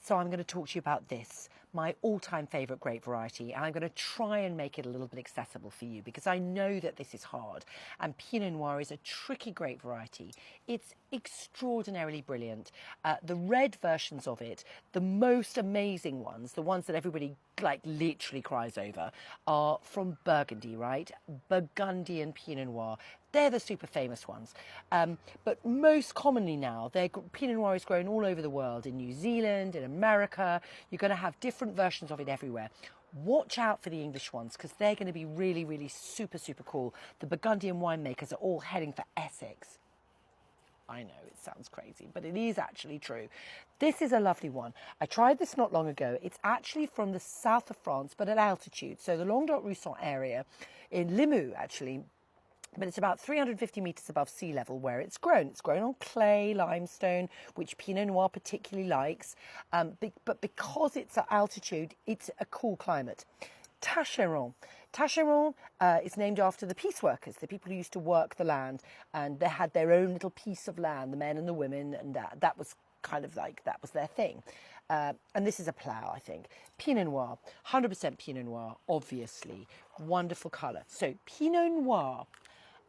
So I'm going to talk to you about this, my all-time favourite grape variety, and I'm going to try and make it a little bit accessible for you because I know that this is hard. And Pinot Noir is a tricky grape variety. It's extraordinarily brilliant. The red versions of it, the most amazing ones, the ones that everybody like literally cries over, are from Burgundy, right? Burgundian Pinot Noir. They're the super famous ones. But most commonly now, Pinot Noir is grown all over the world, in New Zealand, in America. You're going to have different versions of it everywhere. Watch out for the English ones because they're going to be really, really super, super cool. The Burgundian winemakers are all heading for Essex. I know, it sounds crazy, but it is actually true. This is a lovely one. I tried this not long ago. It's actually from the south of France, but at altitude. So the Languedoc-Roussillon area in Limoux, actually. But it's about 350 metres above sea level where it's grown. It's grown on clay, limestone, which Pinot Noir particularly likes. But because it's at altitude, it's a cool climate. Tacheron. Tacheron is named after the peace workers, the people who used to work the land, and they had their own little piece of land, the men and the women, and that was kind of like, that was their thing. And this is a plough, I think. Pinot Noir, 100% Pinot Noir, obviously. Wonderful colour. So Pinot Noir,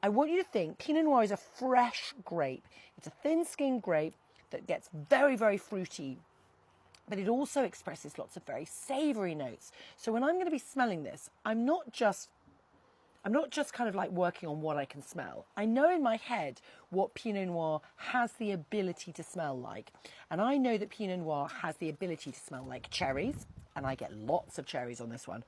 I want you to think Pinot Noir is a fresh grape. It's a thin-skinned grape that gets very, very fruity, but it also expresses lots of very savoury notes. So when I'm going to be smelling this, I'm not just kind of like working on what I can smell. I know in my head what Pinot Noir has the ability to smell like. And I know that Pinot Noir has the ability to smell like cherries, and I get lots of cherries on this one.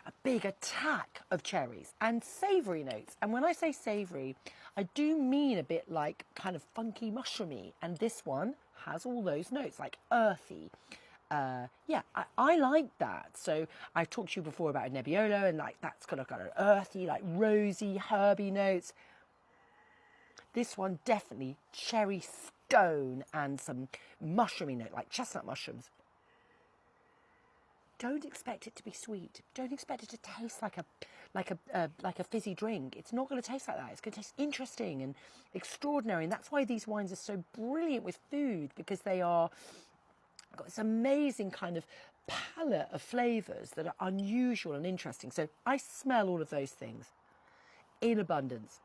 A big attack of cherries and savoury notes. And when I say savoury, I do mean a bit like kind of funky mushroomy. And this one has all those notes, like earthy. Yeah, I like that. So I've talked to you before about a Nebbiolo, and like that's got an earthy, like rosy, herby notes. This one definitely cherry stone and some mushroomy note, like chestnut mushrooms. Don't expect it to be sweet. Don't expect it to taste like a fizzy drink. It's not going to taste like that. It's going to taste interesting and extraordinary. And that's why these wines are so brilliant with food, because they are got this amazing kind of palette of flavours that are unusual and interesting. So I smell all of those things in abundance.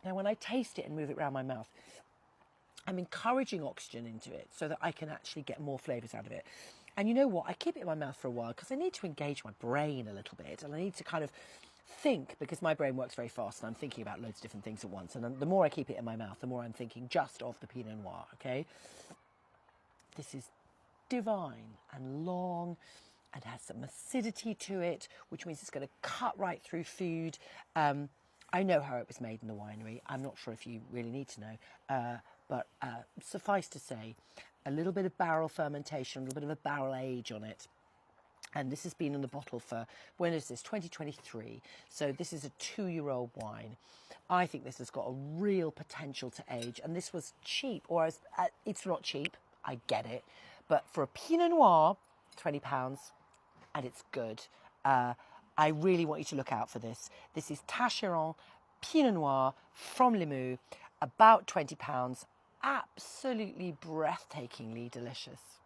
Now, when I taste it and move it around my mouth, I'm encouraging oxygen into it so that I can actually get more flavours out of it. And you know what? I keep it in my mouth for a while because I need to engage my brain a little bit, and I need to kind of think, because my brain works very fast and I'm thinking about loads of different things at once. And the more I keep it in my mouth, the more I'm thinking just of the Pinot Noir, okay? This is divine and long and has some acidity to it, which means it's going to cut right through food. I know how it was made in the winery. I'm not sure if you really need to know, but suffice to say, a little bit of barrel fermentation, a little bit of a barrel age on it. And this has been in the bottle for, when is this? 2023. So this is a 2-year-old wine. I think this has got a real potential to age. And this was cheap, or it's not cheap, I get it. But for a Pinot Noir, £20, and it's good. I really want you to look out for this. This is Tacheron Pinot Noir from Limoux, about £20, absolutely breathtakingly delicious.